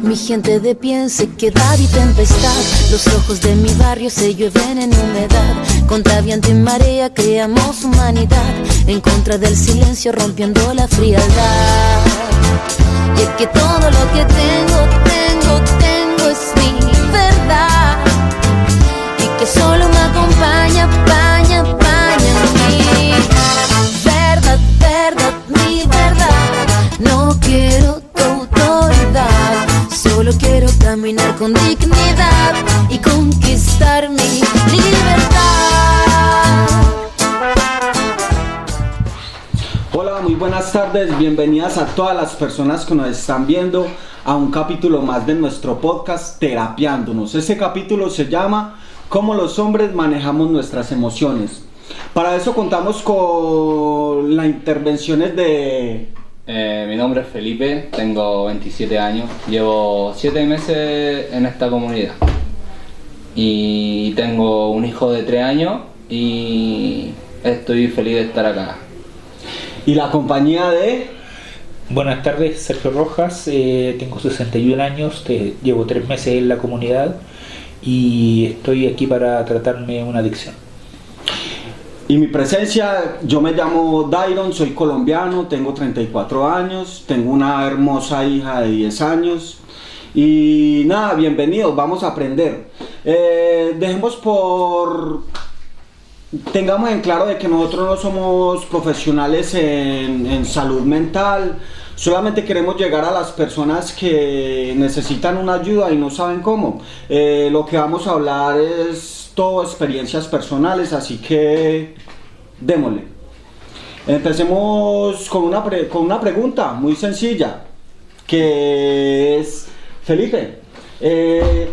Mi gente de pie en sequedad y tempestad. Los ojos de mi barrio se llueven en humedad. Contra viento y marea creamos humanidad. En contra del silencio rompiendo la frialdad. Y es que todo lo que tengo es mi verdad. Y que solo me acompaña mi verdad, mi verdad. No quiero tu autoridad, solo quiero caminar con dignidad y conquistar mi libertad. Hola, muy buenas tardes, bienvenidas a todas las personas que nos están viendo a un capítulo más de nuestro podcast Terapiándonos. Este capítulo se llama ¿Cómo los hombres manejamos nuestras emociones? Para eso contamos con las intervenciones de... Mi nombre es Felipe, tengo 27 años, llevo 7 meses en esta comunidad y tengo un hijo de 3 años y estoy feliz de estar acá. ¿Y la compañía de...? Buenas tardes, Sergio Rojas, tengo 61 años, llevo 3 meses en la comunidad y estoy aquí para tratarme una adicción. Y mi presencia, yo me llamo Dairon, soy colombiano, tengo 34 años, tengo una hermosa hija de 10 años y nada, bienvenidos, vamos a aprender. Tengamos en claro de que nosotros no somos profesionales en salud mental, solamente queremos llegar a las personas que necesitan una ayuda y no saben cómo. Lo que vamos a hablar es todo experiencias personales, así que démosle. Empecemos con una pregunta muy sencilla, que es, Felipe, ¿qué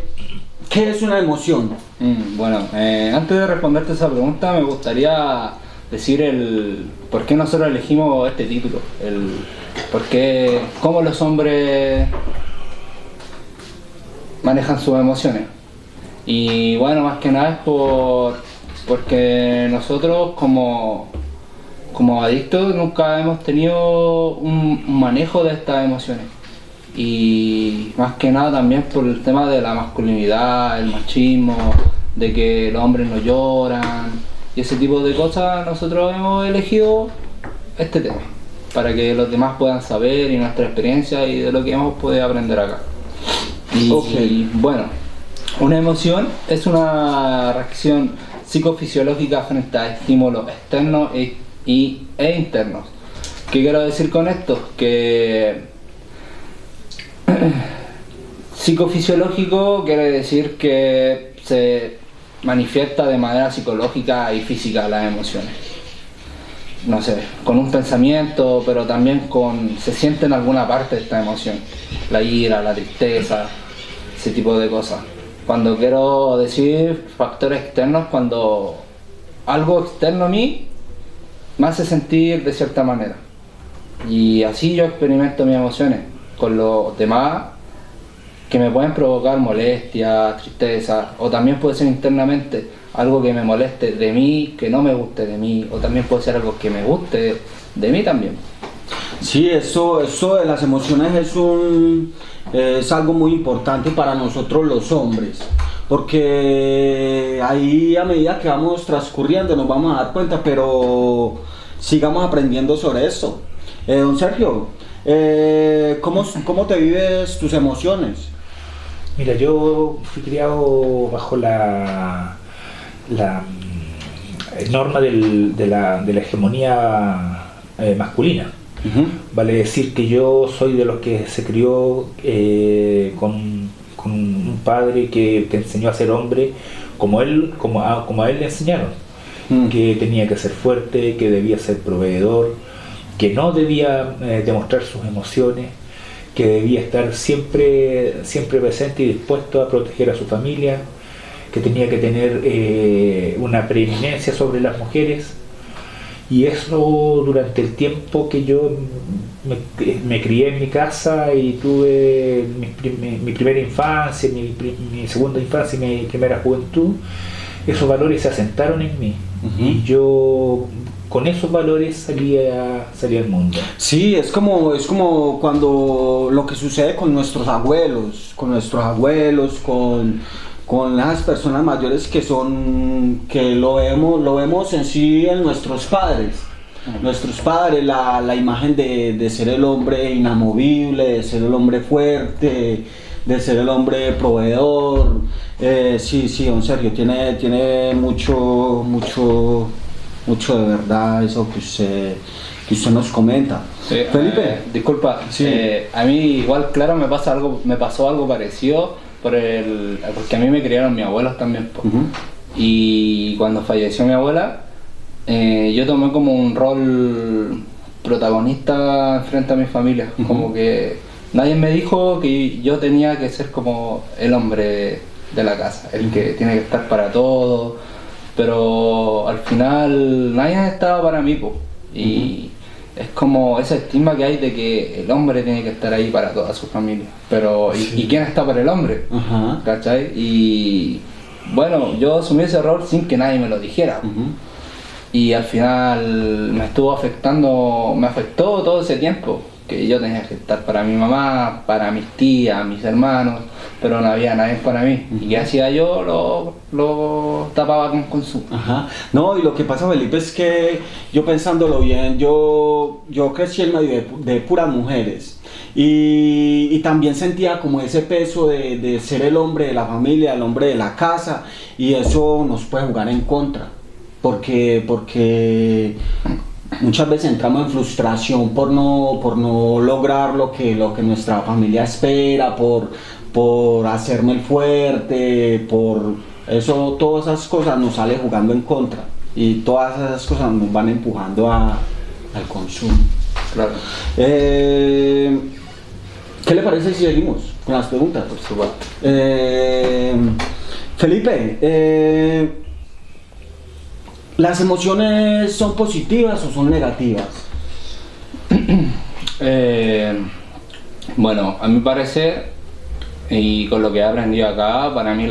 es una emoción? Antes de responderte esa pregunta me gustaría decir el por qué nosotros elegimos este título, cómo los hombres manejan sus emociones. Y bueno, más que nada es porque nosotros como adictos nunca hemos tenido un manejo de estas emociones. Y más que nada también por el tema de la masculinidad, el machismo, de que los hombres no lloran y ese tipo de cosas, nosotros hemos elegido este tema para que los demás puedan saber y nuestra experiencia y de lo que hemos podido aprender acá. Y bueno, una emoción es una reacción psicofisiológica frente a estímulos externos e internos. ¿Qué quiero decir con esto? Que psicofisiológico quiere decir que se manifiesta de manera psicológica y física las emociones. No sé, con un pensamiento, pero también se siente en alguna parte de esta emoción. La ira, la tristeza, ese tipo de cosas. Cuando quiero decir factores externos, cuando algo externo a mí me hace sentir de cierta manera. Y así yo experimento mis emociones con los demás, que me pueden provocar molestia, tristeza, o también puede ser internamente algo que me moleste de mí, que no me guste de mí, o también puede ser algo que me guste de mí también. Sí, eso de las emociones es algo muy importante para nosotros los hombres, porque ahí a medida que vamos transcurriendo nos vamos a dar cuenta, pero sigamos aprendiendo sobre esto. Don Sergio, ¿cómo te vives tus emociones? Mira, yo fui criado bajo la norma de la hegemonía masculina. Uh-huh. Vale decir que yo soy de los que se crió con un padre que te enseñó a ser hombre como a él le enseñaron. Que tenía que ser fuerte, que debía ser proveedor, que no debía demostrar sus emociones, que debía estar siempre presente y dispuesto a proteger a su familia, que tenía que tener una preeminencia sobre las mujeres. Y eso durante el tiempo que yo me crié en mi casa y tuve mi primera infancia, mi segunda infancia y mi primera juventud, esos valores se asentaron en mí. Uh-huh. Y yo con esos valores salía al mundo. Sí, es como cuando lo que sucede con nuestros abuelos, con las personas mayores que lo vemos en sí en nuestros padres. Nuestros padres, la imagen de ser el hombre inamovible, de ser el hombre fuerte, de ser el hombre proveedor. Sí, don Sergio, tiene mucho de verdad eso que usted nos comenta. Sí, Felipe. Disculpa, Sí. a mí igual, claro, me pasó algo parecido porque a mí me criaron mis abuelos también, po. Uh-huh. Y cuando falleció mi abuela, yo tomé como un rol protagonista frente a mi familia. Uh-huh. Como que nadie me dijo que yo tenía que ser como el hombre de la casa, el que tiene que estar para todo, pero al final nadie estaba para mí, po. Y es como ese estigma que hay de que el hombre tiene que estar ahí para toda su familia, pero ¿y quién está para el hombre? Uh-huh. ¿Cachai? Y bueno, yo asumí ese rol sin que nadie me lo dijera. Uh-huh. Y al final me afectó todo ese tiempo, que yo tenía que estar para mi mamá, para mis tías, mis hermanos, pero no había nadie para mí. ¿Y qué hacía yo? Lo tapaba con consumo. Ajá. No, y lo que pasa, Felipe, es que yo pensándolo bien, yo crecí en medio de puras mujeres y también sentía como ese peso de ser el hombre de la familia, el hombre de la casa, y eso nos puede jugar en contra, porque muchas veces entramos en frustración por no lograr lo que nuestra familia espera, por hacerme el fuerte, por eso, todas esas cosas nos salen jugando en contra y todas esas cosas nos van empujando al consumo. Claro. ¿Qué le parece si seguimos con las preguntas? Por supuesto. Felipe, ¿las emociones son positivas o son negativas? Bueno, a mi parecer, y con lo que he aprendido acá, para mí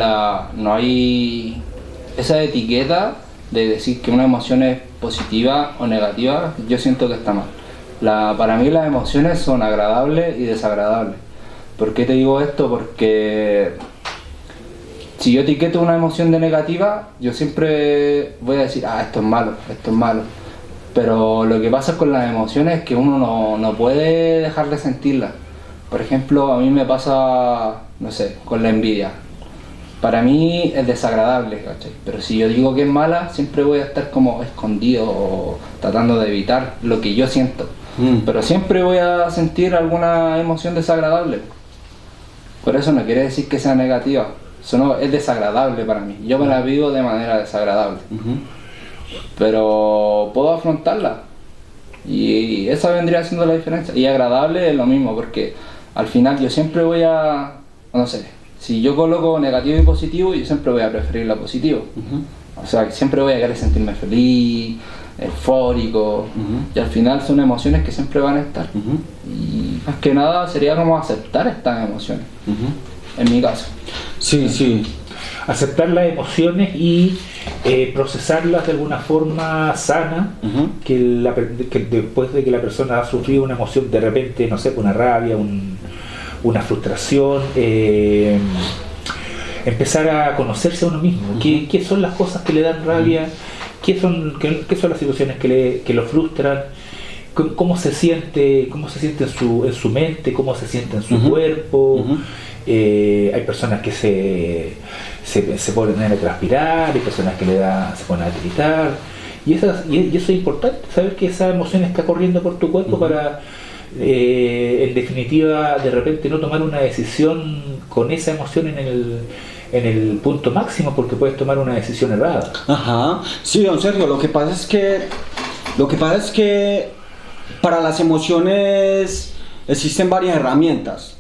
no hay esa etiqueta de decir que una emoción es positiva o negativa. Yo siento que está mal. Para mí las emociones son agradables y desagradables. ¿Por qué te digo esto? Porque si yo etiqueto una emoción de negativa, yo siempre voy a decir, esto es malo, esto es malo. Pero lo que pasa con las emociones es que uno no puede dejar de sentirlas. Por ejemplo, a mí me pasa, no sé, con la envidia. Para mí es desagradable, ¿cachai? Pero si yo digo que es mala, siempre voy a estar como escondido o tratando de evitar lo que yo siento. Pero siempre voy a sentir alguna emoción desagradable. Por eso no quiere decir que sea negativa. Eso es desagradable para mí. Yo me la vivo de manera desagradable. Uh-huh. Pero puedo afrontarla. Y esa vendría siendo la diferencia. Y agradable es lo mismo, porque al final yo siempre voy a, no sé, si yo coloco negativo y positivo, yo siempre voy a preferir lo positivo. Uh-huh. O sea, que siempre voy a querer sentirme feliz, eufórico, uh-huh. Y al final son emociones que siempre van a estar. Uh-huh. Y más que nada sería como aceptar estas emociones, uh-huh. En mi caso. Sí, sí. Aceptar las emociones y procesarlas de alguna forma sana, uh-huh. que después de que la persona ha sufrido una emoción, de repente, no sé, una rabia, una frustración, empezar a conocerse a uno mismo. Uh-huh. ¿Qué son las cosas que le dan rabia? ¿Qué son las situaciones que lo frustran? ¿Cómo se siente en su mente? ¿Cómo se siente en su uh-huh. cuerpo? Uh-huh. Hay personas que se ponen a transpirar, hay personas que se ponen a gritar, y eso es importante, saber que esa emoción está corriendo por tu cuerpo, uh-huh. para en definitiva de repente no tomar una decisión con esa emoción en el punto máximo, porque puedes tomar una decisión errada. Ajá, sí, don Sergio, lo que pasa es que para las emociones existen varias herramientas.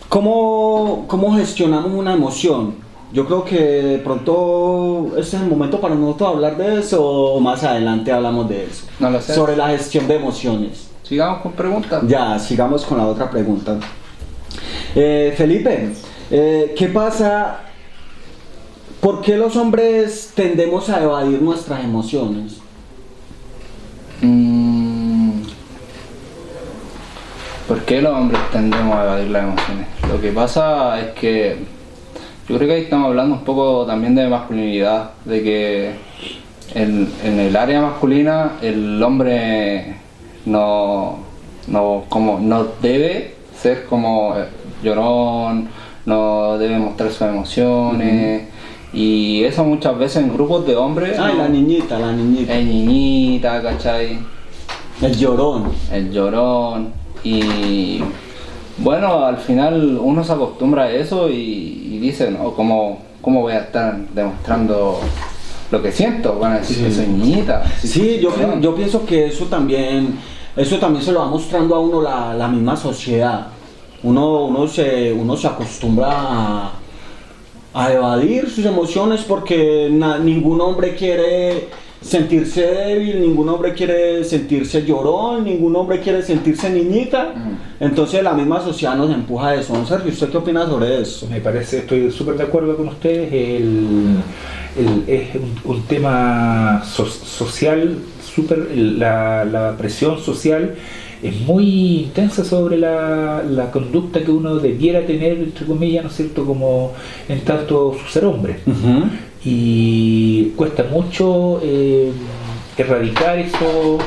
¿Cómo gestionamos una emoción? Yo creo que de pronto este es el momento para nosotros hablar de eso, o más adelante hablamos de eso. No lo sé. Sobre la gestión de emociones. Sigamos con preguntas. Ya, sigamos con la otra pregunta. Felipe, ¿qué pasa ¿Por qué los hombres tendemos a evadir nuestras emociones? ¿Por qué los hombres tendemos a evadir las emociones? Lo que pasa es que yo creo que ahí estamos hablando un poco también de masculinidad, de que en el área masculina el hombre no debe ser como llorón, no debe mostrar sus emociones. Y eso muchas veces en grupos de hombres. Ay, la niñita. El niñita, ¿cachai? El llorón. Y bueno, al final uno se acostumbra a eso y dice, no, ¿cómo voy a estar demostrando lo que siento? Van a decir que soy niñita. Sí, yo pienso que eso también se lo va mostrando a uno la misma sociedad. Uno se acostumbra a evadir sus emociones porque ningún hombre quiere sentirse débil, ningún hombre quiere sentirse llorón, ningún hombre quiere sentirse niñita. Entonces la misma sociedad nos empuja a eso. Don Sergio, ¿usted qué opina sobre eso? Me parece, estoy súper de acuerdo con ustedes. Es un tema social, la presión social es muy intensa sobre la conducta que uno debiera tener, entre comillas, ¿no es cierto?, como en tanto su ser hombre. Y cuesta mucho erradicar esos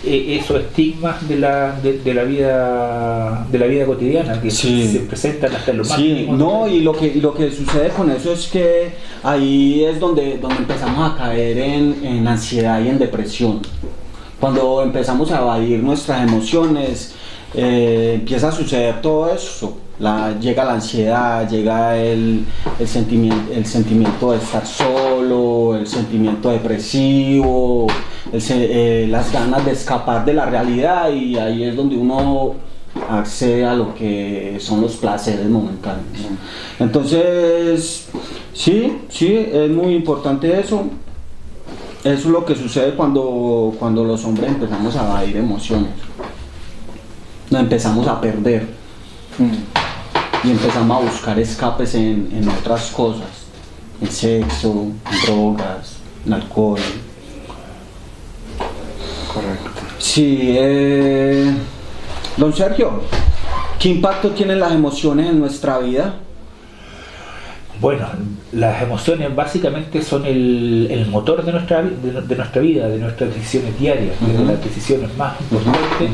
estigmas de la vida cotidiana que se presentan hasta en los más mínimos. No, y lo que sucede con eso es que ahí es donde empezamos a caer en ansiedad y en depresión. Cuando empezamos a evadir nuestras emociones, empieza a suceder todo eso. Llega la ansiedad, llega el sentimiento de estar solo, el sentimiento depresivo, las ganas de escapar de la realidad, y ahí es donde uno accede a lo que son los placeres momentáneos. Entonces, sí, es muy importante eso. Eso es lo que sucede cuando los hombres empezamos a evadir emociones. Nos empezamos a perder. Y empezamos a buscar escapes en otras cosas. En sexo, en drogas, en alcohol. Correcto. Sí, don Sergio, ¿qué impacto tienen las emociones en nuestra vida? Bueno, las emociones básicamente son el motor de nuestra vida, de nuestras decisiones diarias, desde las decisiones más importantes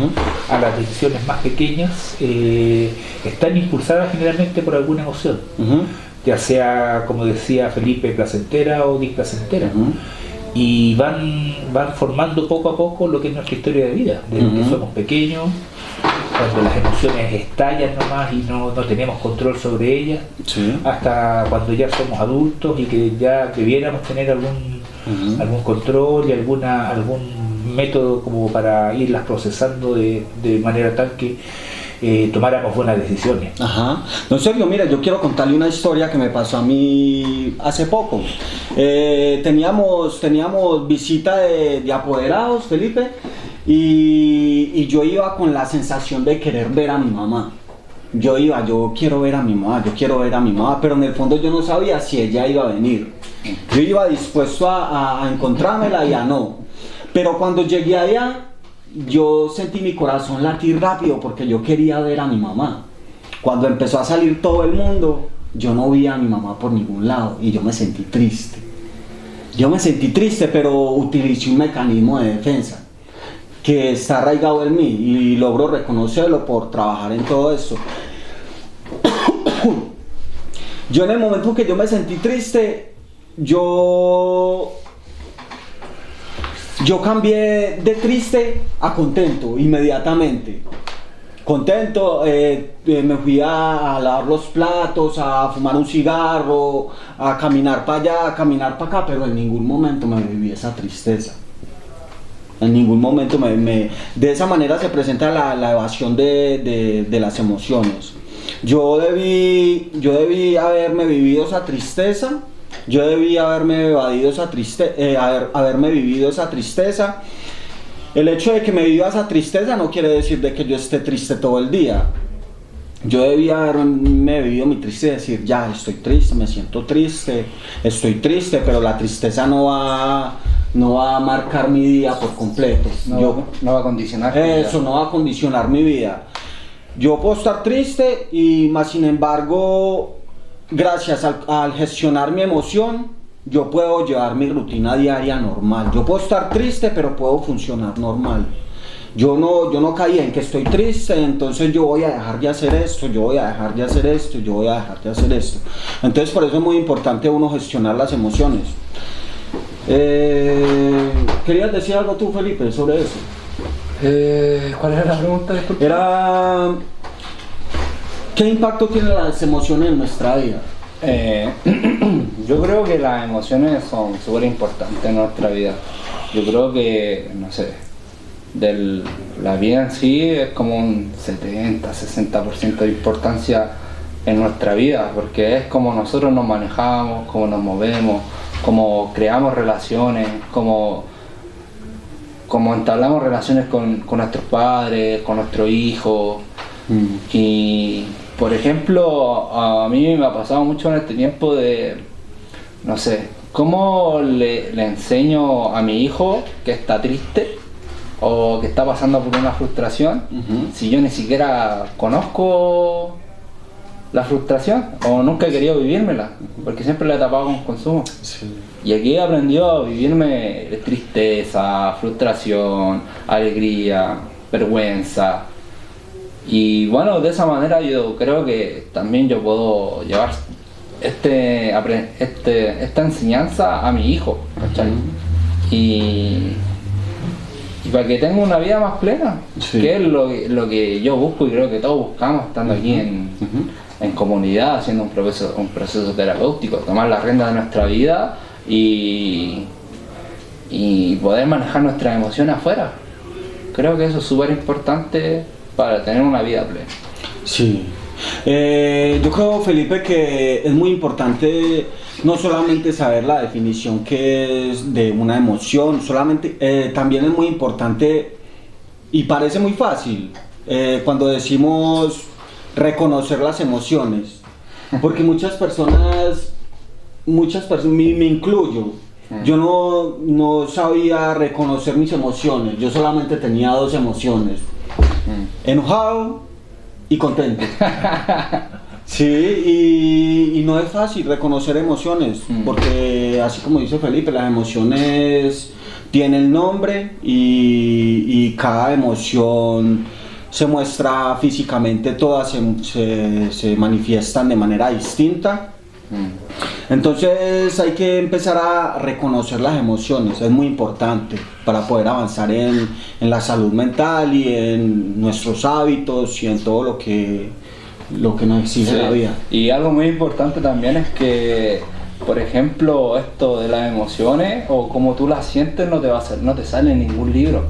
a las decisiones más pequeñas, están impulsadas generalmente por alguna emoción, ya sea, como decía Felipe, placentera o displacentera. Y van formando poco a poco lo que es nuestra historia de vida, desde que somos pequeños, cuando las emociones estallan nomás y no tenemos control sobre ellas, hasta cuando ya somos adultos y que ya debiéramos tener algún control y algún método como para irlas procesando de manera tal que tomáramos buenas decisiones. Don Sergio, mira, yo quiero contarle una historia que me pasó a mí hace poco. Teníamos visita de apoderados, Felipe, y yo iba con la sensación de querer ver a mi mamá. Yo quiero ver a mi mamá, pero en el fondo yo no sabía si ella iba a venir. Yo iba dispuesto a encontrármela y a no. Pero cuando llegué allá, yo sentí mi corazón latir rápido porque yo quería ver a mi mamá. Cuando empezó a salir todo el mundo, yo no vi a mi mamá por ningún lado y yo me sentí triste. Pero utilicé un mecanismo de defensa que está arraigado en mí y logro reconocerlo por trabajar en todo eso. Yo en el momento que yo me sentí triste, yo cambié de triste a contento inmediatamente. Contento, me fui a lavar los platos, a fumar un cigarro, a caminar para allá, a caminar para acá, pero en ningún momento me viví esa tristeza. En ningún momento de esa manera se presenta la evasión de las emociones. Yo debí haberme vivido esa tristeza. Yo debí haberme evadido haberme vivido esa tristeza. El hecho de que me viva esa tristeza no quiere decir de que yo esté triste todo el día. yo debía haberme bebido mi triste y decir, ya, estoy triste, me siento triste, estoy triste, pero la tristeza no va a marcar mi día por completo. No va a condicionar. Eso, no va a condicionar mi vida. Yo puedo estar triste y más sin embargo, gracias al gestionar mi emoción, yo puedo llevar mi rutina diaria normal. Yo puedo estar triste, pero puedo funcionar normal. Yo no caí en que estoy triste, entonces yo voy a dejar de hacer esto, yo voy a dejar de hacer esto, yo voy a dejar de hacer esto. Entonces por eso es muy importante uno gestionar las emociones. ¿Querías decir algo tú, Felipe, sobre eso? ¿Cuál era la pregunta? Disculpe. Era... ¿Qué impacto tienen las emociones en nuestra vida? Yo creo que las emociones son súper importantes en nuestra vida. Yo creo que, no sé, la vida en sí es como un 70-60% de importancia en nuestra vida, porque es como nosotros nos manejamos, cómo nos movemos, cómo creamos relaciones, cómo entablamos relaciones con nuestros padres, con nuestros hijos. Y por ejemplo, a mí me ha pasado mucho en este tiempo de, no sé, cómo le enseño a mi hijo que está triste o que está pasando por una frustración, si yo ni siquiera conozco la frustración o nunca he querido vivírmela, porque siempre la he tapado con consumo. Sí. Y aquí he aprendido a vivirme tristeza, frustración, alegría, vergüenza. Y bueno, de esa manera yo creo que también yo puedo llevar esta enseñanza a mi hijo, ¿cachai? Y para que tenga una vida más plena, sí, que es lo que yo busco y creo que todos buscamos estando aquí en comunidad, haciendo un proceso terapéutico, tomar las riendas de nuestra vida y poder manejar nuestras emociones afuera. Creo que eso es súper importante para tener una vida plena. Sí. Yo creo, Felipe, que es muy importante no solamente saber la definición que es de una emoción, también es muy importante y parece muy fácil cuando decimos reconocer las emociones, porque muchas personas, me incluyo, yo no sabía reconocer mis emociones, yo solamente tenía dos emociones, enojado y contento. Sí, y no es fácil reconocer emociones, porque así como dice Felipe, las emociones tienen nombre y cada emoción se muestra físicamente, todas se manifiestan de manera distinta. Entonces hay que empezar a reconocer las emociones, es muy importante para poder avanzar en la salud mental y en nuestros hábitos y en todo lo que nos exige la vida. Y algo muy importante también es que, por ejemplo, esto de las emociones o como tú las sientes no te sale en ningún libro,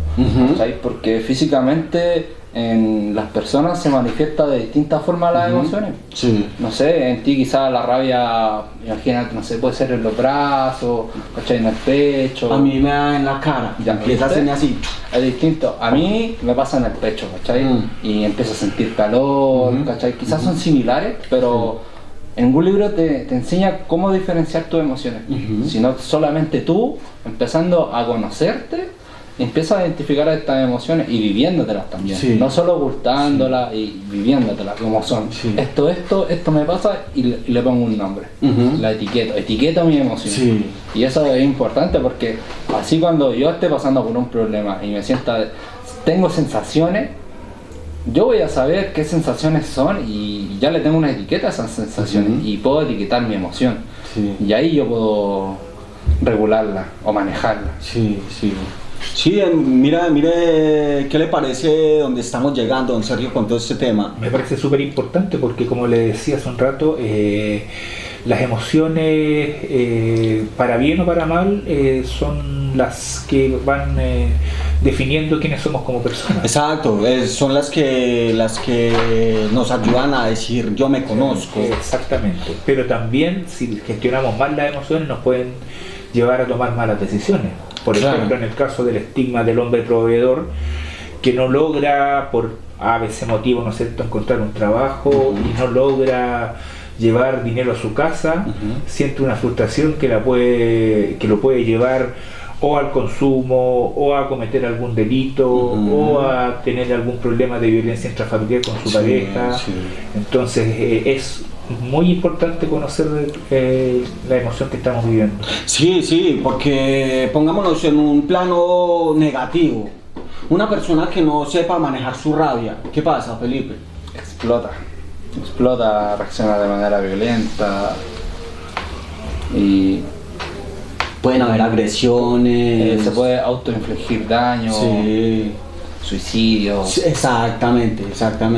¿sabes? Porque físicamente en las personas se manifiesta de distintas formas las emociones. Sí. No sé, en ti quizás la rabia, imagínate, no sé, puede ser en los brazos, ¿cachai? En el pecho. A mí me da en la cara, ya empieza a hacerme así. Es distinto, a mí me pasa en el pecho, ¿cachai? Y empiezo a sentir calor, ¿cachai? Quizás son similares, pero en ningún libro te enseña cómo diferenciar tus emociones, sino solamente tú, empezando a conocerte, empiezas a identificar estas emociones y viviéndotelas también, no solo ocultándolas y viviéndotelas como son. Esto me pasa y le pongo un nombre, la etiqueto mi emoción. Y eso es importante porque así cuando yo esté pasando por un problema y tengo sensaciones, yo voy a saber qué sensaciones son y ya le tengo una etiqueta a esas sensaciones y puedo etiquetar mi emoción y ahí yo puedo regularla o manejarla. Sí, mire, ¿qué le parece donde estamos llegando, don Sergio, con todo este tema? Me parece súper importante porque, como le decía hace un rato, las emociones, para bien o para mal, son las que van definiendo quiénes somos como personas. Exacto, son las que nos ayudan a decir yo me conozco. Exactamente, pero también si gestionamos mal las emociones nos pueden llevar a tomar malas decisiones. Por ejemplo, en el caso del estigma del hombre proveedor, que no logra por a veces motivo, ¿no es cierto?, encontrar un trabajo y no logra llevar dinero a su casa, siente una frustración que lo puede llevar o al consumo, o a cometer algún delito, o a tener algún problema de violencia intrafamiliar con su pareja. Entonces es muy importante conocer la emoción que estamos viviendo. Sí, porque pongámonos en un plano negativo. Una persona que no sepa manejar su rabia, ¿qué pasa, Felipe? Explota, reacciona de manera violenta y pueden haber agresiones, se puede autoinfligir daño, suicidios. Sí, exactamente.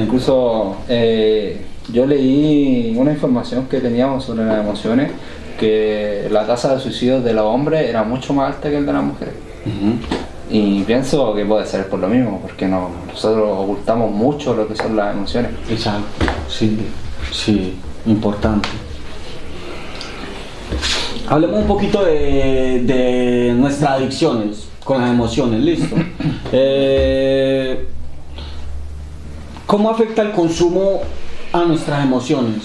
Incluso yo leí una información que teníamos sobre las emociones, que la tasa de suicidios de los hombres era mucho más alta que el de las mujeres. Y pienso que puede ser por lo mismo, porque nosotros ocultamos mucho lo que son las emociones. Exacto, sí, importante. Hablemos un poquito de nuestras adicciones con las emociones, ¿listo? ¿Cómo afecta el consumo a nuestras emociones?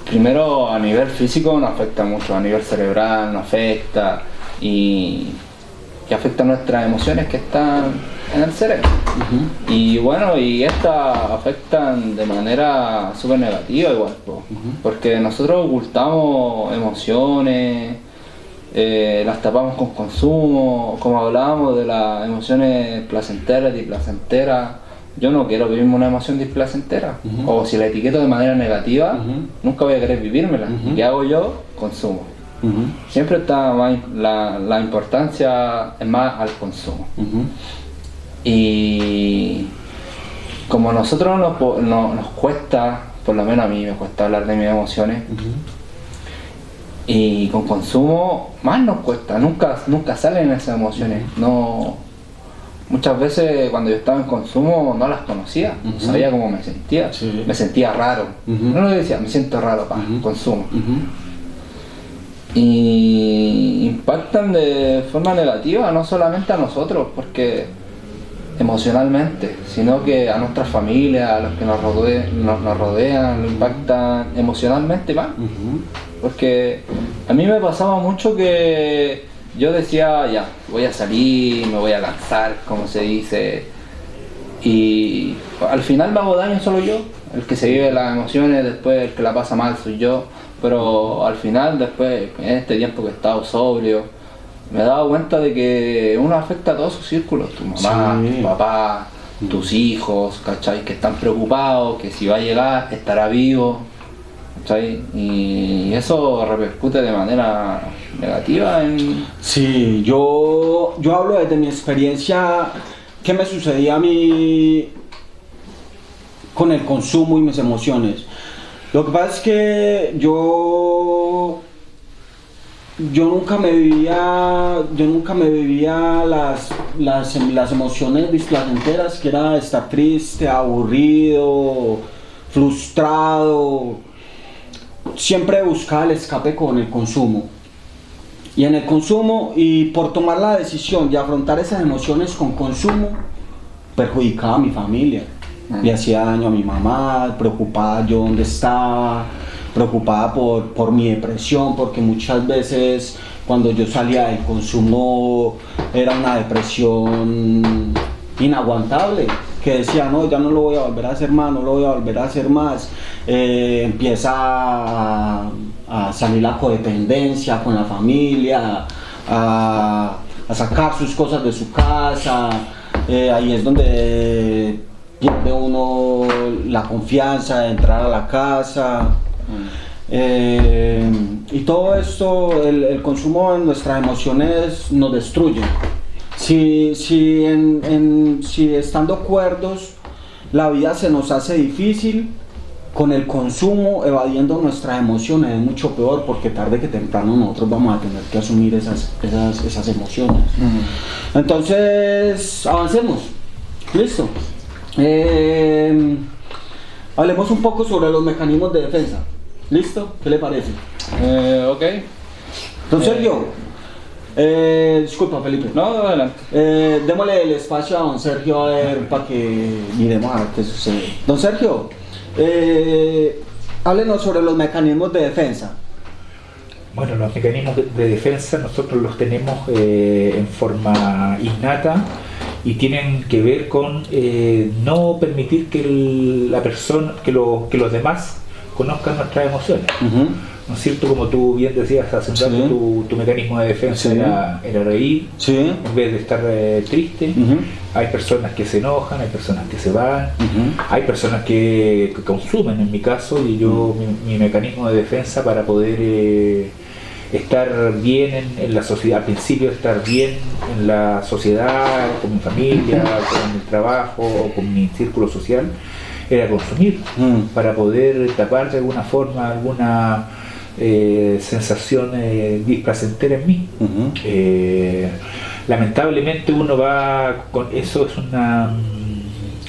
Primero, a nivel físico no afecta mucho, a nivel cerebral no afecta y afecta nuestras emociones que están en el cerebro. Y bueno, y estas afectan de manera súper negativa igual, porque nosotros ocultamos emociones, las tapamos con consumo, como hablábamos de las emociones placenteras y displacenteras. Yo no quiero vivirme una emoción displacentera, o si la etiqueto de manera negativa, nunca voy a querer vivírmela. ¿Y qué hago yo? Consumo. Siempre está más la importancia es más al consumo. Y como a nosotros nos cuesta, por lo menos a mí me cuesta hablar de mis emociones, y con consumo más nos cuesta, nunca salen esas emociones. Muchas veces cuando yo estaba en consumo no las conocía, no sabía cómo me sentía, me sentía raro. No lo decía, me siento raro, consumo. Y impactan de forma negativa, no solamente a nosotros, porque emocionalmente, sino que a nuestras familias, a los que nos rodean, lo impactan emocionalmente más. Porque a mí me pasaba mucho que yo decía, ya, voy a salir, me voy a lanzar, como se dice, y al final me hago daño solo yo. El que se vive las emociones, después el que la pasa mal soy yo, pero al final, después, en este tiempo que he estado sobrio, me he dado cuenta de que uno afecta a todos sus círculos, tu mamá, tu papá, tus hijos, ¿cachai? Que están preocupados, que si va a llegar, estará vivo, ¿cachai? Y eso repercute de manera negativa en... Sí, yo hablo desde mi experiencia, qué me sucedía a mí con el consumo y mis emociones. Lo que pasa es que yo nunca me vivía las emociones displacenteras, que era estar triste, aburrido, frustrado. Siempre buscaba el escape con el consumo. Y en el consumo, y por tomar la decisión de afrontar esas emociones con consumo, perjudicaba a mi familia. Le hacía daño a mi mamá, preocupada yo dónde estaba, preocupada por mi depresión, porque muchas veces cuando yo salía del consumo era una depresión inaguantable, que decía, no, ya no lo voy a volver a hacer más, no lo voy a volver a hacer más. Empieza a salir la codependencia con la familia, a sacar sus cosas de su casa. Ahí es donde pierde uno la confianza de entrar a la casa. Y todo esto, el consumo de nuestras emociones nos destruye. Si estando cuerdos la vida se nos hace difícil, con el consumo, evadiendo nuestras emociones, es mucho peor, porque tarde que temprano nosotros vamos a tener que asumir esas emociones. Entonces, avancemos. Listo. Hablemos un poco sobre los mecanismos de defensa. ¿Listo? ¿Qué le parece? Ok. Entonces Disculpa, Felipe. No, adelante. Démosle el espacio a don Sergio a ver para que miremos a ver qué sucede. Don Sergio, háblenos sobre los mecanismos de defensa. Bueno, los mecanismos de defensa nosotros los tenemos en forma innata y tienen que ver con no permitir que la persona, que los demás conozcan nuestras emociones. ¿No es cierto? Como tú bien decías hace un rato, tu mecanismo de defensa era reír, en vez de estar triste. Hay personas que se enojan, hay personas que se van, hay personas que consumen, en mi caso, y yo mi mecanismo de defensa para poder estar bien en la sociedad, al principio estar bien en la sociedad, con mi familia, con el trabajo, o con mi círculo social, era consumir, para poder tapar de alguna forma alguna sensación displacentera en mí. Lamentablemente uno va con eso, es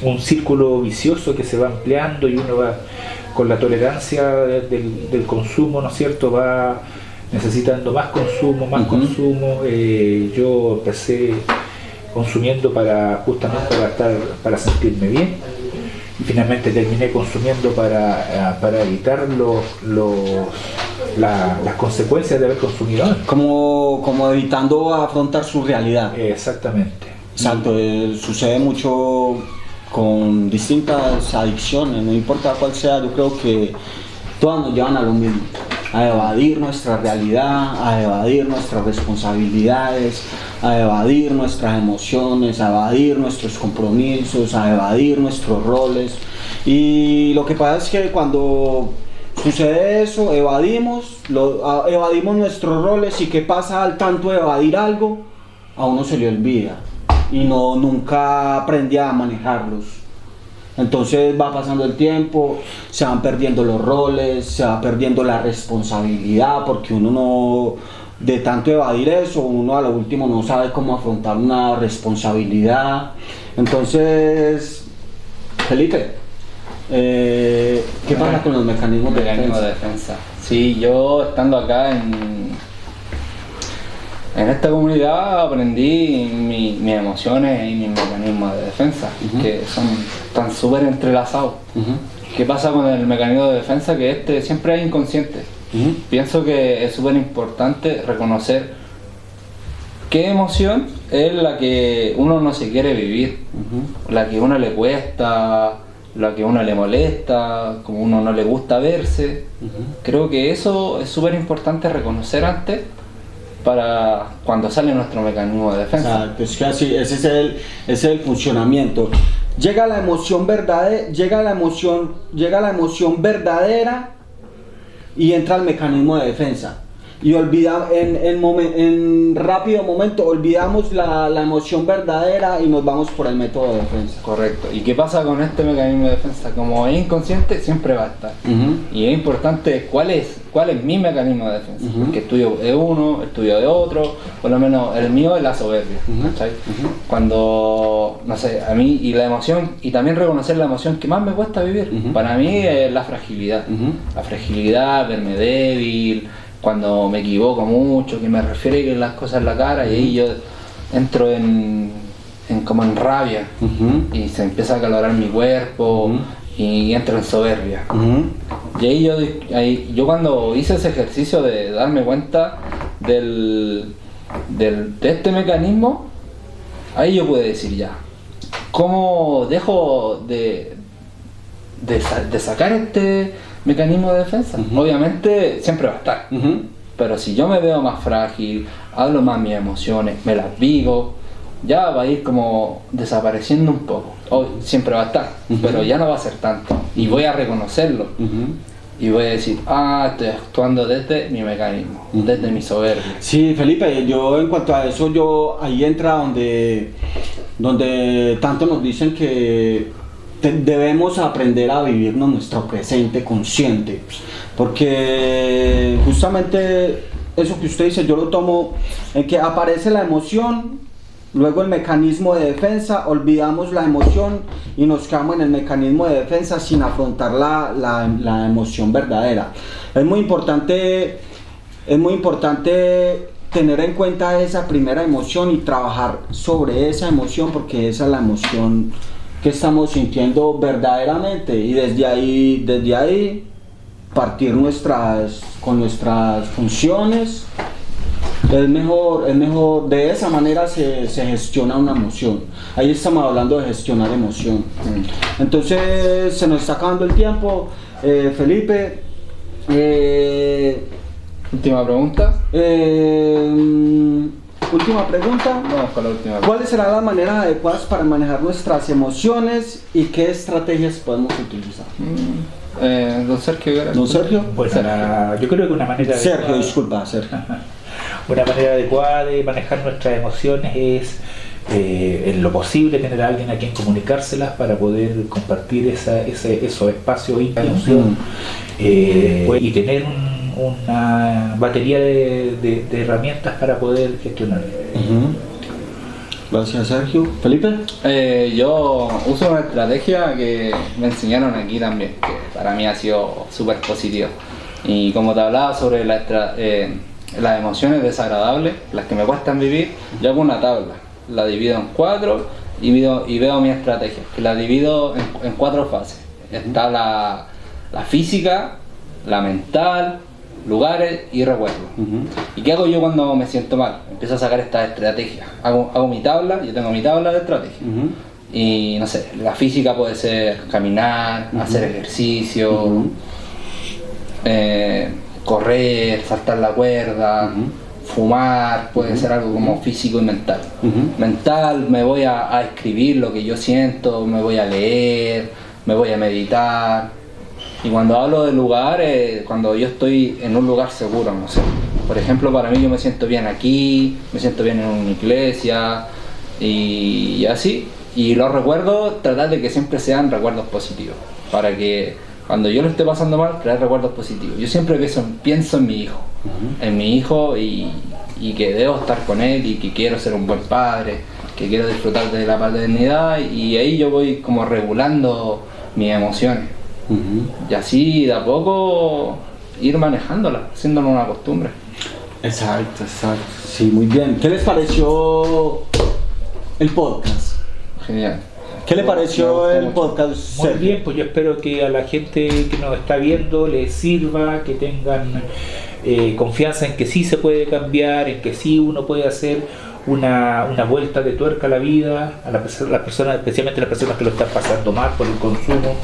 un círculo vicioso que se va ampliando y uno va con la tolerancia del consumo, ¿no es cierto?, va necesitando más consumo, yo empecé consumiendo justamente para sentirme bien, y finalmente terminé consumiendo para evitar las consecuencias de haber consumido antes. Como evitando afrontar su realidad. Exactamente. Exacto, sucede mucho con distintas adicciones, no importa cuál sea, yo creo que todas nos llevan a lo mismo, a evadir nuestra realidad, a evadir nuestras responsabilidades, a evadir nuestras emociones, a evadir nuestros compromisos, a evadir nuestros roles. Y lo que pasa es que cuando sucede eso, evadimos nuestros roles, y ¿qué pasa al tanto de evadir algo? A uno se le olvida y nunca aprende a manejarlos. Entonces va pasando el tiempo, se van perdiendo los roles, se va perdiendo la responsabilidad, porque uno no, de tanto evadir eso, uno a lo último no sabe cómo afrontar una responsabilidad. Entonces, Felipe, ¿qué pasa con los mecanismos de defensa? Sí, yo estando acá en esta comunidad aprendí mis emociones y mis mecanismos de defensa, que están súper entrelazados. ¿Qué pasa con el mecanismo de defensa? Que siempre es inconsciente. Pienso que es súper importante reconocer qué emoción es la que uno no se quiere vivir, la que a uno le cuesta, la que a uno le molesta, como a uno no le gusta verse. Creo que eso es súper importante reconocer antes, para cuando sale nuestro mecanismo de defensa. Exacto, es que así, ese es el funcionamiento. Llega la emoción verdadera y entra el mecanismo de defensa. Y en rápido momento olvidamos la emoción verdadera y nos vamos por el método de defensa. Correcto. ¿Y qué pasa con este mecanismo de defensa? Como es inconsciente, siempre va a estar. Y es importante cuál es mi mecanismo de defensa. Porque el tuyo es uno, el tuyo es otro, por lo menos el mío es la soberbia. Cuando, no sé, a mí, y la emoción, y también reconocer la emoción que más me cuesta vivir, para mí es la fragilidad. La fragilidad, verme débil, cuando me equivoco mucho, que me refiere las cosas en la cara, y ahí yo entro como en rabia, y se empieza a acalorar mi cuerpo, y entro en soberbia. Y ahí yo cuando hice ese ejercicio de darme cuenta de este mecanismo, ahí yo pude decir ya, ¿cómo dejo de sacar este mecanismo de defensa? Obviamente siempre va a estar, pero si yo me veo más frágil, hablo más mis emociones, me las vivo, ya va a ir como desapareciendo un poco. Siempre va a estar, pero ya no va a ser tanto, y voy a reconocerlo, y voy a decir, estoy actuando desde mi mecanismo, desde mi soberbia. Sí, Felipe, yo en cuanto a eso, ahí entra donde tanto nos dicen que debemos aprender a vivirnos nuestro presente consciente, porque justamente eso que usted dice, yo lo tomo en que aparece la emoción, luego el mecanismo de defensa, olvidamos la emoción y nos quedamos en el mecanismo de defensa sin afrontar la emoción verdadera. Es muy importante tener en cuenta esa primera emoción y trabajar sobre esa emoción, porque esa es la emoción que estamos sintiendo verdaderamente, y desde ahí partir con nuestras funciones. Es mejor, de esa manera se gestiona una emoción. Ahí estamos hablando de gestionar emoción. Entonces se nos está acabando el tiempo. Felipe, Última pregunta. Última pregunta. Vamos con la última. ¿Cuáles serán las maneras adecuadas para manejar nuestras emociones y qué estrategias podemos utilizar? Don Sergio. Don Sergio. Pues yo creo que una manera Sergio, disculpa, Sergio. Una manera adecuada de manejar nuestras emociones es, en lo posible, tener a alguien a quien comunicárselas para poder compartir esos espacios íntimos, y tener una batería de herramientas para poder gestionarlo. Gracias, Sergio. ¿Felipe? Yo uso una estrategia que me enseñaron aquí también, que para mí ha sido súper positiva. Y como te hablaba sobre las emociones desagradables, las que me cuestan vivir, yo hago una tabla, la divido en 4 y veo mi estrategia, que la divido en 4 fases. Está la física, la mental, lugares y recuerdos. ¿Y qué hago yo cuando me siento mal? Empiezo a sacar estas estrategias. Hago mi tabla, yo tengo mi tabla de estrategia. Y no sé, la física puede ser caminar, hacer ejercicio, correr, saltar la cuerda, fumar, puede ser algo como físico y mental. Mental, me voy a escribir lo que yo siento, me voy a leer, me voy a meditar. Y cuando hablo de lugar, cuando yo estoy en un lugar seguro, no sé. Por ejemplo, para mí yo me siento bien aquí, me siento bien en una iglesia y así. Y los recuerdos, tratar de que siempre sean recuerdos positivos, para que cuando yo lo esté pasando mal, crear recuerdos positivos. Yo siempre pienso en mi hijo, y que debo estar con él y que quiero ser un buen padre, que quiero disfrutar de la paternidad, y ahí yo voy como regulando mis emociones. Y así de a poco ir manejándola, haciéndolo una costumbre. Exacto. Sí, muy bien. ¿Qué les pareció el podcast? Genial. ¿Qué le pareció el podcast? Muy bien, pues yo espero que a la gente que nos está viendo les sirva, que tengan confianza en que sí se puede cambiar, en que sí uno puede hacer una vuelta de tuerca a la vida, a las personas, especialmente las personas que lo están pasando mal por el consumo,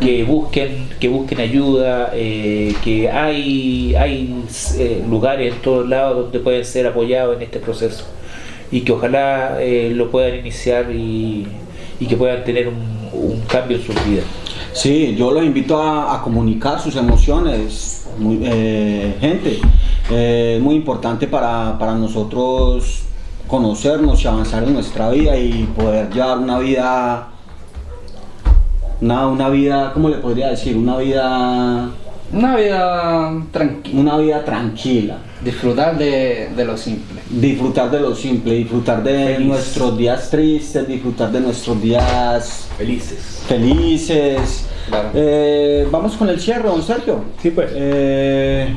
que busquen ayuda, que hay lugares en todos lados donde pueden ser apoyados en este proceso, y que ojalá lo puedan iniciar y que puedan tener un cambio en sus vidas. Sí, yo los invito a comunicar sus emociones, gente. Es muy importante para nosotros conocernos y avanzar en nuestra vida y poder llevar una vida, ¿cómo le podría decir? Una vida tranquila. Una vida tranquila. Disfrutar de lo simple. Disfrutar de lo simple, disfrutar de nuestros días tristes, disfrutar de nuestros días felices. Claro. Vamos con el cierre, don Sergio. Sí, pues.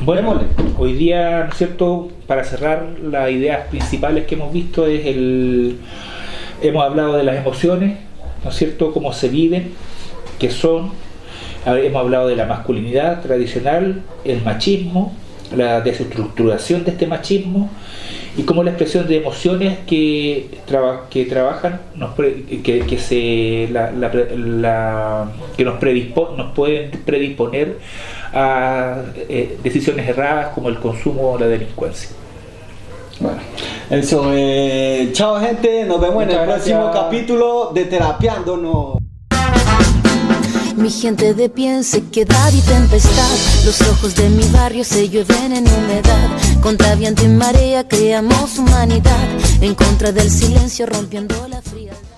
Bueno, hoy día, ¿no es cierto? Para cerrar, las ideas principales que hemos visto hemos hablado de las emociones, ¿no es cierto? Cómo se viven, qué son. Hemos hablado de la masculinidad tradicional, el machismo, la desestructuración de este machismo, y cómo la expresión de emociones que trabajan nos pueden predisponer a decisiones erradas como el consumo o la delincuencia. Bueno, eso, chao gente, nos vemos en el próximo capítulo de Terapiándonos. Mi gente de pie en sequedad y tempestad, los ojos de mi barrio se llueven en humedad. Contra viento y marea creamos humanidad, en contra del silencio rompiendo la frialdad.